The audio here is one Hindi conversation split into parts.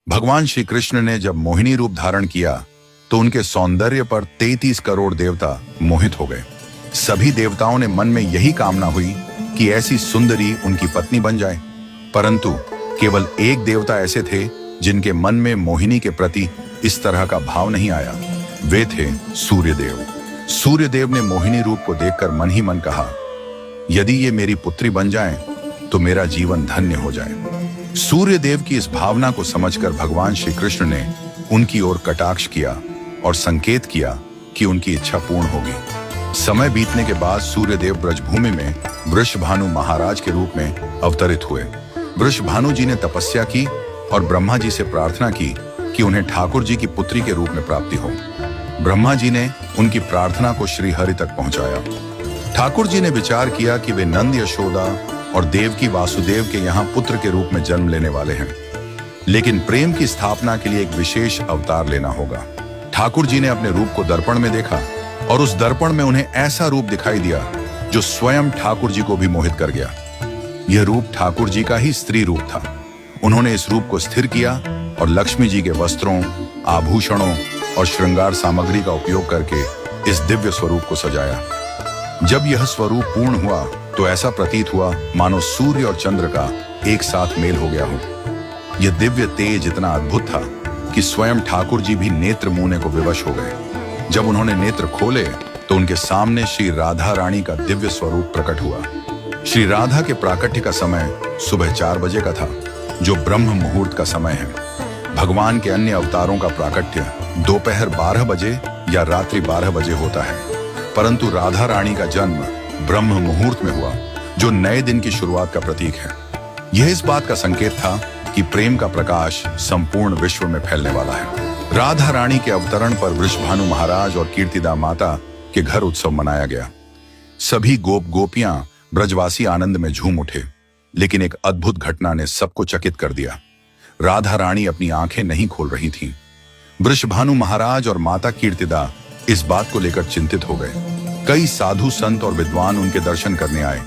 भगवान श्री कृष्ण ने जब मोहिनी रूप धारण किया तो उनके सौंदर्य पर 33 करोड़ देवता मोहित हो गए। सभी देवताओं ने मन में यही कामना हुई कि ऐसी सुंदरी उनकी पत्नी बन जाए, परंतु केवल एक देवता ऐसे थे जिनके मन में मोहिनी के प्रति इस तरह का भाव नहीं आया। वे थे सूर्यदेव। सूर्यदेव ने मोहिनी रूप को देखकर मन ही मन कहा, यदि ये मेरी पुत्री बन जाए तो मेरा जीवन धन्य हो जाए। सूर्यदेव की इस भावना को समझकर भगवान श्री कृष्ण ने उनकी ओर कटाक्ष किया और संकेत किया कि उनकी इच्छा पूर्ण होगी। समय बीतने के बाद सूर्यदेव ब्रजभूमि में वृषभानु महाराज के रूप में अवतरित हुए। वृषभानु जी ने तपस्या की और ब्रह्मा जी से प्रार्थना की कि उन्हें ठाकुर जी की पुत्री के रूप में प्राप्ति हो। ब्रह्मा जी ने उनकी प्रार्थना को श्री हरि तक पहुंचाया। ठाकुर जी ने विचार किया कि वे नंद यशोदा और देवकी वासुदेव के यहाँ पुत्र के रूप में जन्म लेने वाले हैं, लेकिन प्रेम की स्थापना के लिए एक विशेष अवतार लेना होगा। ठाकुर जी ने अपने रूप को दर्पण में देखा और उस दर्पण में उन्हें ऐसा रूप दिखाई दिया जो स्वयं ठाकुर जी को भी मोहित कर गया। यह रूप ठाकुर जी का ही स्त्री रूप था। उन्होंने इस रूप को स्थिर किया और लक्ष्मी जी के वस्त्रों, आभूषणों और श्रृंगार सामग्री का उपयोग करके इस दिव्य स्वरूप को सजाया। जब यह स्वरूप पूर्ण हुआ तो ऐसा प्रतीत हुआ मानो सूर्य और चंद्र का एक साथ मेल हो गया हो। यह दिव्य तेज इतना अद्भुत था कि स्वयं ठाकुर जी भी नेत्र मूने को विवश हो गए। जब उन्होंने नेत्र खोले तो उनके सामने श्री राधा रानी का दिव्य स्वरूप प्रकट हुआ। श्री राधा के प्राकट्य का समय सुबह 4 बजे का था, जो ब्रह्म मुहूर्त का समय है। भगवान के अन्य अवतारों का प्राकट्य दोपहर 12 बजे या रात्रि 12 बजे होता है, परंतु राधा रानी का जन्म ब्रह्म मुहूर्त में हुआ, जो नए दिन की शुरुआत का प्रतीक है। यह इस बात का संकेत था कि प्रेम का प्रकाश संपूर्ण विश्व में फैलने वाला है। राधा रानी के अवतरण पर वृषभानु महाराज और कीर्तिदा माता के घर उत्सव मनाया गया। सभी गोप गोपियां ब्रजवासी आनंद में झूम उठे, लेकिन एक अद्भुत घटना ने सबको चकित कर दिया। राधा रानी अपनी आंखें नहीं खोल रही थीं। वृषभानु महाराज और माता कीर्तिदा इस बात को लेकर चिंतित हो गए। कई साधु संत और विद्वान उनके दर्शन करने आए,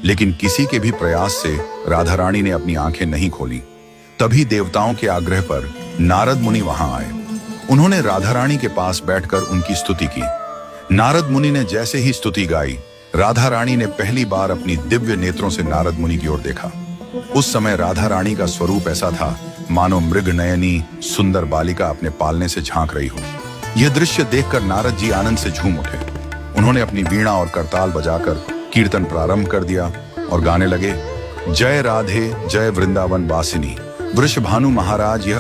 लेकिन किसी के भी प्रयास से राधा रानी ने अपनी आंखें नहीं खोली। तभी देवताओं के आग्रह पर नारद मुनि वहां आए। उन्होंने राधा रानी के पास बैठकर उनकी स्तुति की। नारद मुनि ने जैसे ही स्तुति गाई, राधा रानी ने पहली बार अपनी दिव्य नेत्रों से नारद मुनि की ओर देखा। उस समय राधा रानी का स्वरूप ऐसा था मानो मृग नयनी सुंदर बालिका अपने पालने से झांक रही हो। यह दृश्य देखकर नारद जी आनंद से झूम उठे। उन्होंने अपनी वीणा और करताल बजाकर कीर्तन प्रारंभ कर दिया और गाने लगे, जय राधे जय वृंदावन वासिनी। वृषभानु महाराज यह